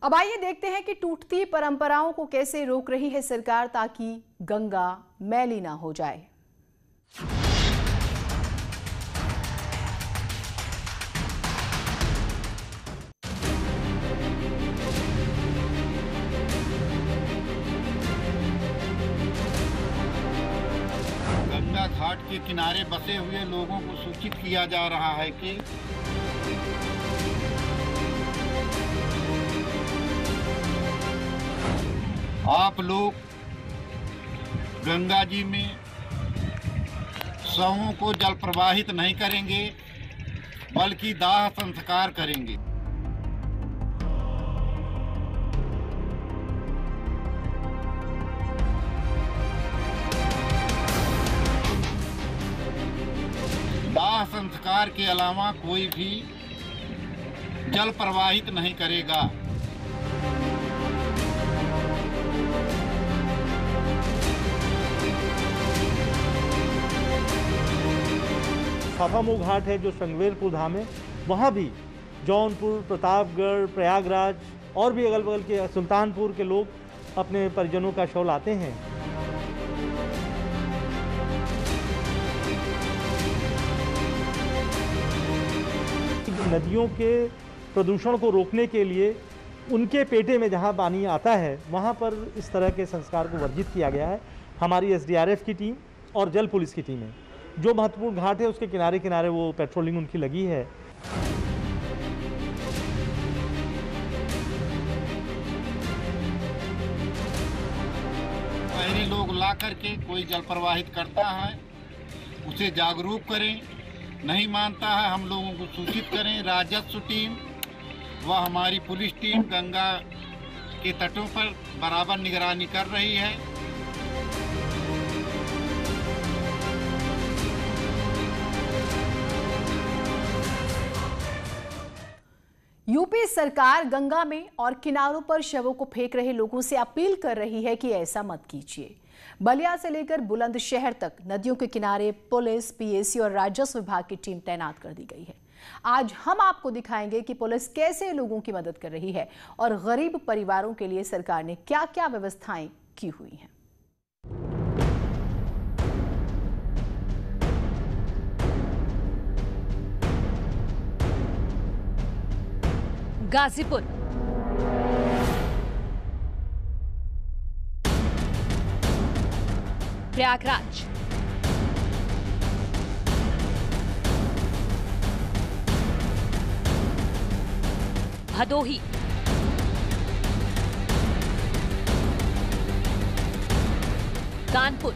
अब आइए देखते हैं कि टूटती परंपराओं को कैसे रोक रही है सरकार ताकि गंगा मैली ना हो जाए। गंगा घाट के किनारे बसे हुए लोगों को सूचित किया जा रहा है कि आप लोग गंगा जी में शवों को जल प्रवाहित नहीं करेंगे, बल्कि दाह संस्कार करेंगे। दाह संस्कार के अलावा कोई भी जल प्रवाहित नहीं करेगा। फाफामऊ घाट है जो श्रृंगवेरपुर धाम है, वहाँ भी जौनपुर, प्रतापगढ़, प्रयागराज और भी अगल बगल के सुल्तानपुर के लोग अपने परिजनों का शव लाते हैं। नदियों के प्रदूषण को रोकने के लिए उनके पेटे में जहाँ पानी आता है वहाँ पर इस तरह के संस्कार को वर्जित किया गया है। हमारी एसडीआरएफ की टीम और जल पुलिस की टीम है, जो महत्वपूर्ण घाट है उसके किनारे किनारे वो पेट्रोलिंग उनकी लगी है। पहले लोग ला करके कोई जल प्रवाहित करता है उसे जागरूक करें, नहीं मानता है हम लोगों को सूचित करें। राजस्व टीम व हमारी पुलिस टीम गंगा के तटों पर बराबर निगरानी कर रही है। यूपी सरकार गंगा में और किनारों पर शवों को फेंक रहे लोगों से अपील कर रही है कि ऐसा मत कीजिए। बलिया से लेकर बुलंदशहर तक नदियों के किनारे पुलिस, पीएसी और राजस्व विभाग की टीम तैनात कर दी गई है। आज हम आपको दिखाएंगे कि पुलिस कैसे लोगों की मदद कर रही है और गरीब परिवारों के लिए सरकार ने क्या-क्या व्यवस्थाएं की हुई हैं। गाजीपुर, प्रयागराज, भदोही, कानपुर,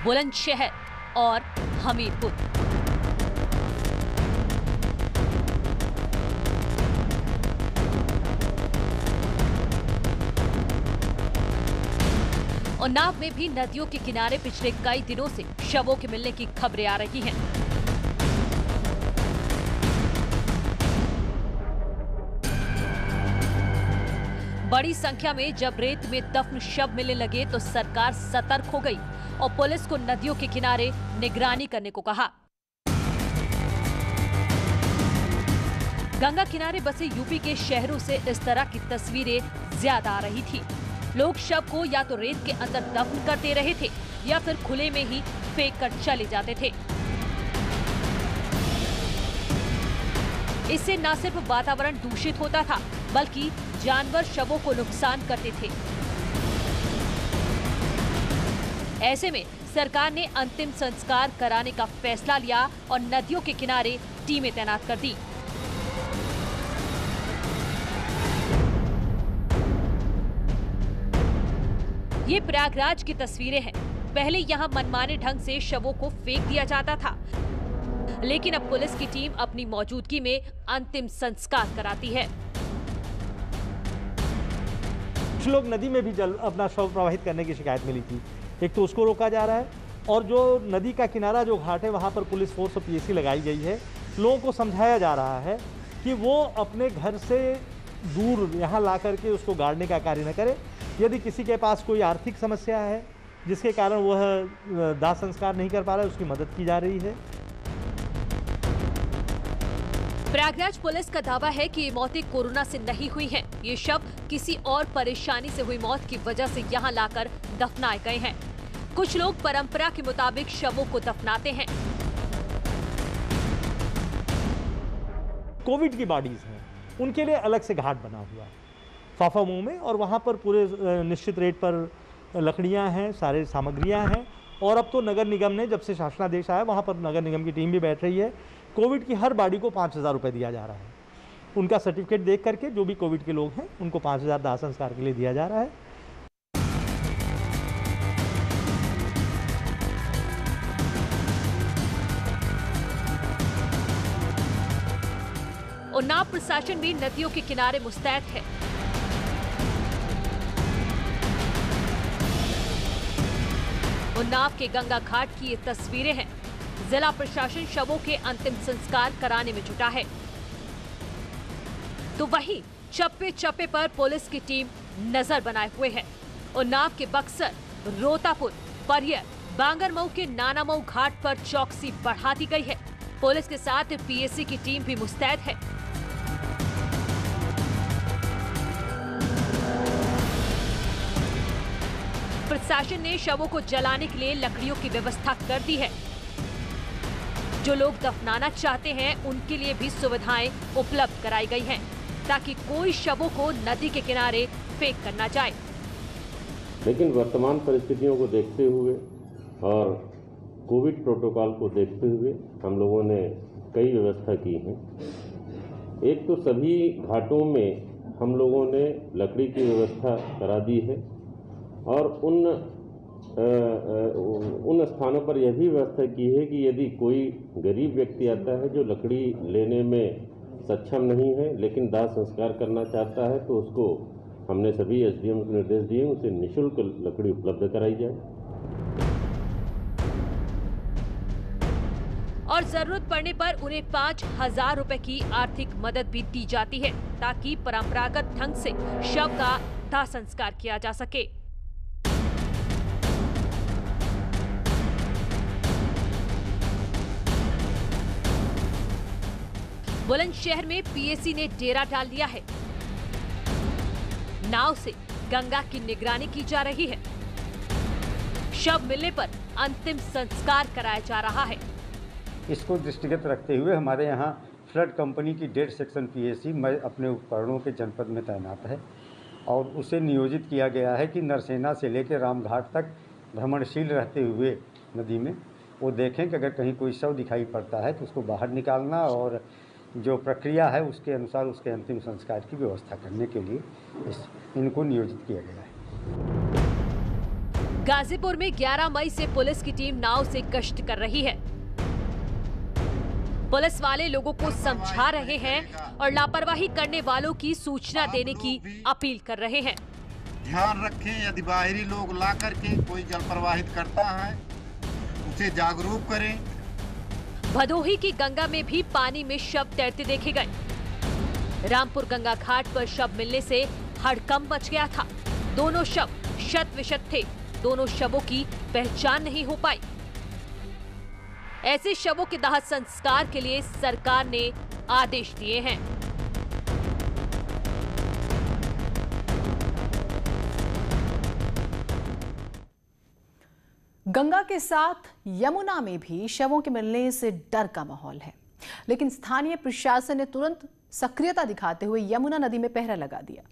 बुलंदशहर और हमीरपुर। उन्नाव में भी नदियों के किनारे पिछले कई दिनों से शवों के मिलने की खबरें आ रही हैं। बड़ी संख्या में जब रेत में दफन शव मिलने लगे तो सरकार सतर्क हो गई और पुलिस को नदियों के किनारे निगरानी करने को कहा। गंगा किनारे बसे यूपी के शहरों से इस तरह की तस्वीरें ज्यादा आ रही थी। लोग शव को या तो रेत के अंदर दफन कर दे रहे थे या फिर खुले में ही फेंक कर चले जाते थे। इससे न सिर्फ वातावरण दूषित होता था बल्कि जानवर शवों को नुकसान करते थे। ऐसे में सरकार ने अंतिम संस्कार कराने का फैसला लिया और नदियों के किनारे टीमें तैनात कर दी। ये प्रयागराज की तस्वीरें हैं। पहले यहाँ मनमाने ढंग से शवों को फेंक दिया जाता था, लेकिन अब पुलिस की टीम अपनी मौजूदगी में अंतिम संस्कार कराती है। कुछ लोग नदी में भी जल अपना शव प्रवाहित करने की शिकायत मिली थी। एक तो उसको रोका जा रहा है और जो नदी का किनारा जो घाट है वहाँ पर पुलिस फोर्स और पीएसी लगाई गई है। लोगों को समझाया जा रहा है कि वो अपने घर से दूर यहाँ ला करके उसको गाड़ने का कार्य न करे। यदि किसी के पास कोई आर्थिक समस्या है जिसके कारण वह दाह संस्कार नहीं कर पा रहा है, उसकी मदद की जा रही है। प्रयागराज पुलिस का दावा है कि ये मौतें कोरोना से नहीं हुई हैं। ये शव किसी और परेशानी से हुई मौत की वजह से यहाँ लाकर दफनाए गए हैं। कुछ लोग परंपरा के मुताबिक शवों को दफनाते हैं। कोविड की बॉडीज हैं, उनके लिए अलग से घाट बना हुआ है फाफामऊ में, और वहाँ पर पूरे निश्चित रेट पर लकड़ियाँ हैं, सारे सामग्रियाँ हैं। और अब तो नगर निगम ने, जब से शासनादेश आया, वहाँ पर नगर निगम की टीम भी बैठ रही है। कोविड की हर बॉडी को 5,000 रुपये दिया जा रहा है। उनका सर्टिफिकेट देख करके जो भी कोविड के लोग हैं उनको 5,000 दाह संस्कार के लिए दिया जा रहा है। उन्नाव प्रशासन भी नदियों के किनारे मुस्तैद है। उन्नाव के गंगा घाट की ये तस्वीरें हैं। जिला प्रशासन शवों के अंतिम संस्कार कराने में जुटा है, तो वहीं चप्पे चप्पे पर पुलिस की टीम नजर बनाए हुए है। उन्नाव के बक्सर, रोतापुर, परियर, बांगरमऊ के नानामऊ घाट पर चौकसी बढ़ा दी गई है। पुलिस के साथ पीएसी की टीम भी मुस्तैद है। प्रशासन ने शवों को जलाने के लिए लकड़ियों की व्यवस्था कर दी है। जो लोग दफनाना चाहते हैं उनके लिए भी सुविधाएं उपलब्ध कराई गई हैं, ताकि कोई शवों को नदी के किनारे फेंक कर न जाए। लेकिन वर्तमान परिस्थितियों को देखते हुए और कोविड प्रोटोकॉल को देखते हुए हम लोगों ने कई व्यवस्था की हैं। एक तो सभी घाटों में हम लोगों ने लकड़ी की व्यवस्था करा दी है, और उन स्थानों पर यह भी व्यवस्था की है कि यदि कोई गरीब व्यक्ति आता है जो लकड़ी लेने में सक्षम नहीं है लेकिन दाह संस्कार करना चाहता है, तो उसको हमने सभी एसडीएम को निर्देश दिए उसे निःशुल्क लकड़ी उपलब्ध कराई जाए। और जरूरत पड़ने पर उन्हें 5,000 रुपए की आर्थिक मदद भी दी जाती है, ताकि परंपरागत ढंग से शव का दाह संस्कार किया जा सके। बुलंदशहर में पीएसी ने डेरा डाल दिया है। नाव से गंगा की निगरानी की जा रही है। शव मिलने पर अंतिम संस्कार कराया जा रहा है। इसको दृष्टिगत रखते हुए हमारे यहाँ फ्लड कंपनी की डेड सेक्शन पीएसी अपने उपकरणों के जनपद में तैनात है, और उसे नियोजित किया गया है कि नरसेना से लेकर रामघाट तक भ्रमणशील रहते हुए नदी में वो देखें कि अगर कहीं कोई शव दिखाई पड़ता है तो उसको बाहर निकालना, और जो प्रक्रिया है उसके अनुसार उसके अंतिम संस्कार की व्यवस्था करने के लिए इनको नियोजित किया गया है। गाजीपुर में 11 मई से पुलिस की टीम नाव से गश्त कर रही है। पुलिस वाले लोगों को समझा रहे हैं और लापरवाही करने वालों की सूचना देने की अपील कर रहे हैं। ध्यान रखें, यदि बाहरी लोग ला करके कोई जल प्रवाहित करता है उसे जागरूक करें। भदोही की गंगा में भी पानी में शव तैरते देखे गए। रामपुर गंगा घाट पर शव मिलने से हड़कंप मच गया था। दोनों शव शत विशत थे। दोनों शवों की पहचान नहीं हो पाई। ऐसे शवों के दाह संस्कार के लिए सरकार ने आदेश दिए हैं। गंगा के साथ यमुना में भी शवों के मिलने से डर का माहौल है, लेकिन स्थानीय प्रशासन ने तुरंत सक्रियता दिखाते हुए यमुना नदी में पहरा लगा दिया।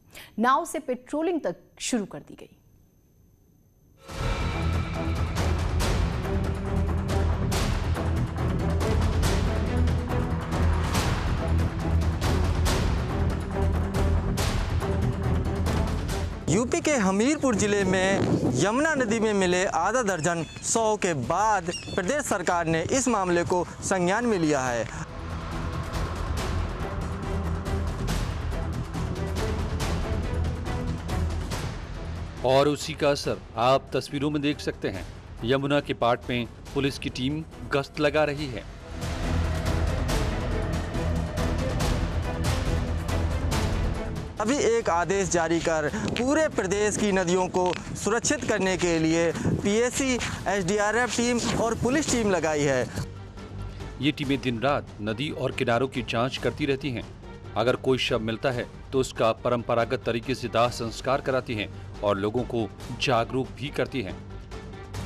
नाव से पेट्रोलिंग तक शुरू कर दी गई। यूपी के हमीरपुर जिले में यमुना नदी में मिले आधा दर्जन शव के बाद प्रदेश सरकार ने इस मामले को संज्ञान में लिया है। और उसी का असर आप तस्वीरों में देख सकते हैं। यमुना के पाट में पुलिस की टीम गश्त लगा रही है। अभी एक आदेश जारी कर पूरे प्रदेश की नदियों को सुरक्षित करने के लिए पीएसी, एसडीआरएफ टीम और पुलिस टीम लगाई है। ये टीमें दिन रात नदी और किनारों की जांच करती रहती हैं। अगर कोई शव मिलता है तो उसका परंपरागत तरीके से दाह संस्कार कराती हैं और लोगों को जागरूक भी करती हैं।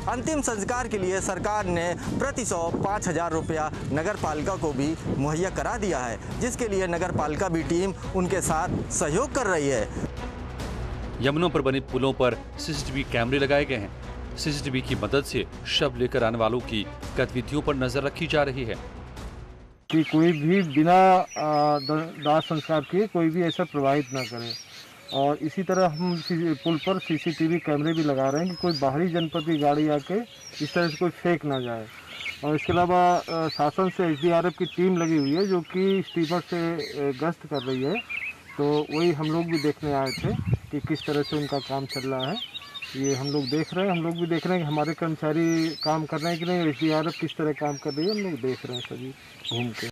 अंतिम संस्कार के लिए सरकार ने प्रति शव 5,000 रुपया नगर पालिका को भी मुहैया करा दिया है, जिसके लिए नगर पालिका भी टीम उनके साथ सहयोग कर रही है। यमुना पर बने पुलों पर सीसीटीवी कैमरे लगाए गए हैं। सीसीटीवी की मदद से शव लेकर आने वालों की गतिविधियों पर नजर रखी जा रही है कि कोई भी बिना दाह संस्कार किए कोई भी ऐसा प्रवाहित ना करे। और इसी तरह हम पुल पर सीसीटीवी कैमरे भी लगा रहे हैं कि कोई बाहरी जनपद की गाड़ी आके इस तरह से कोई फेंक ना जाए। और इसके अलावा शासन से SDRF की टीम लगी हुई है जो कि स्टीमर से गश्त कर रही है, तो वही हम लोग भी देखने आए थे कि किस तरह से उनका काम चल रहा है। ये हम लोग देख रहे हैं, हम लोग भी देख रहे हैं कि हमारे कर्मचारी काम कर रहे हैं कि नहीं, SDRF किस तरह काम कर रही है, हम लोग देख रहे हैं सभी घूम के।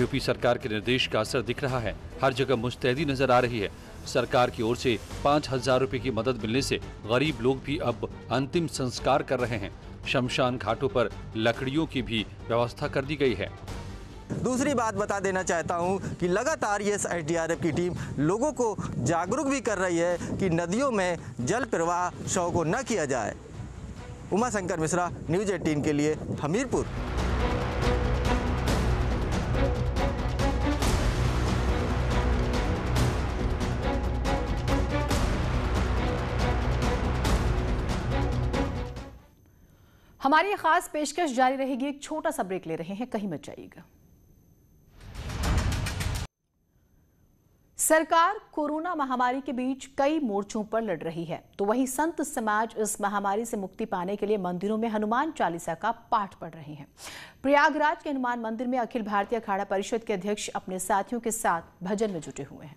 यूपी सरकार के निर्देश का असर दिख रहा है। हर जगह मुस्तैदी नजर आ रही है। सरकार की ओर से 5,000 रुपए की मदद मिलने से गरीब लोग भी अब अंतिम संस्कार कर रहे हैं। शमशान घाटों पर लकड़ियों की भी व्यवस्था कर दी गई है। दूसरी बात बता देना चाहता हूं कि लगातार ये SDRF की टीम लोगों को जागरूक भी कर रही है कि नदियों में जल प्रवाह शव को न किया जाए। उमाशंकर मिश्रा, न्यूज़ 18 के लिए हमीरपुर। हमारी ये खास पेशकश जारी रहेगी। एक छोटा सा ब्रेक ले रहे हैं, कहीं मत जाइएगा। सरकार कोरोना महामारी के बीच कई मोर्चों पर लड़ रही है, तो वहीं संत समाज इस महामारी से मुक्ति पाने के लिए मंदिरों में हनुमान चालीसा का पाठ पढ़ रहे हैं। प्रयागराज के हनुमान मंदिर में अखिल भारतीय अखाड़ा परिषद के अध्यक्ष अपने साथियों के साथ भजन में जुटे हुए हैं।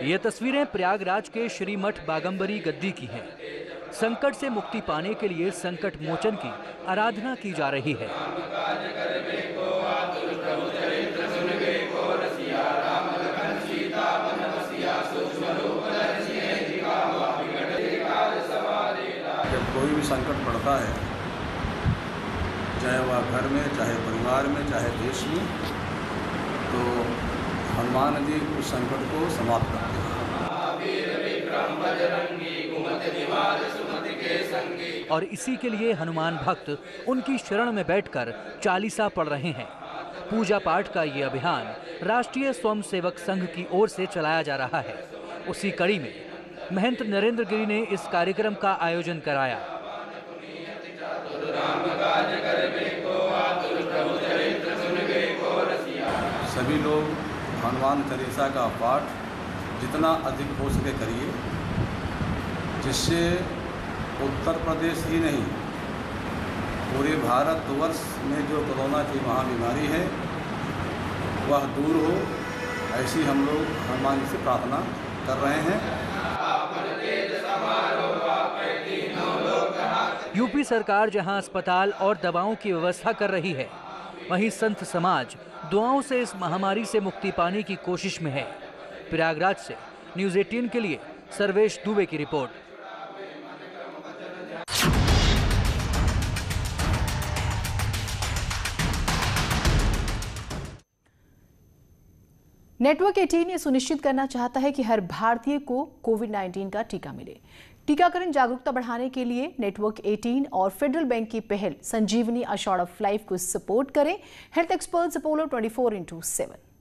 ये तस्वीरें प्रयागराज के श्री मठ बागंबरी गद्दी की हैं। संकट से मुक्ति पाने के लिए संकट मोचन की आराधना की जा रही है। जब कोई भी संकट पड़ता है, चाहे वह घर में, चाहे परिवार में, चाहे देश में, तो हनुमान जी उस संकट को समाप्त करते हैं। और इसी के लिए हनुमान भक्त उनकी शरण में बैठकर चालीसा पढ़ रहे हैं। पूजा पाठ का ये अभियान राष्ट्रीय स्वयंसेवक संघ की ओर से चलाया जा रहा है। उसी कड़ी में महंत नरेंद्र गिरी ने इस कार्यक्रम का आयोजन कराया। सभी लोग हनुमान चालीसा का पाठ जितना अधिक हो सके करिए, जिससे उत्तर प्रदेश ही नहीं पूरे भारतवर्ष में जो कोरोना की महाबीमारी है वह दूर हो, ऐसी हम लोग हनुमान से प्रार्थना कर रहे हैं। यूपी सरकार जहां अस्पताल और दवाओं की व्यवस्था कर रही है, वहीं संत समाज दुआओं से इस महामारी से मुक्ति पाने की कोशिश में है। प्रयागराज से न्यूज़ 18 के लिए सर्वेश दुबे की रिपोर्ट। नेटवर्क 18 ये सुनिश्चित करना चाहता है कि हर भारतीय को कोविड-19 का टीका मिले। टीकाकरण जागरूकता बढ़ाने के लिए नेटवर्क 18 और फेडरल बैंक की पहल संजीवनी अशोर्ड ऑफ लाइफ को सपोर्ट करें। Health experts Apollo 24/7।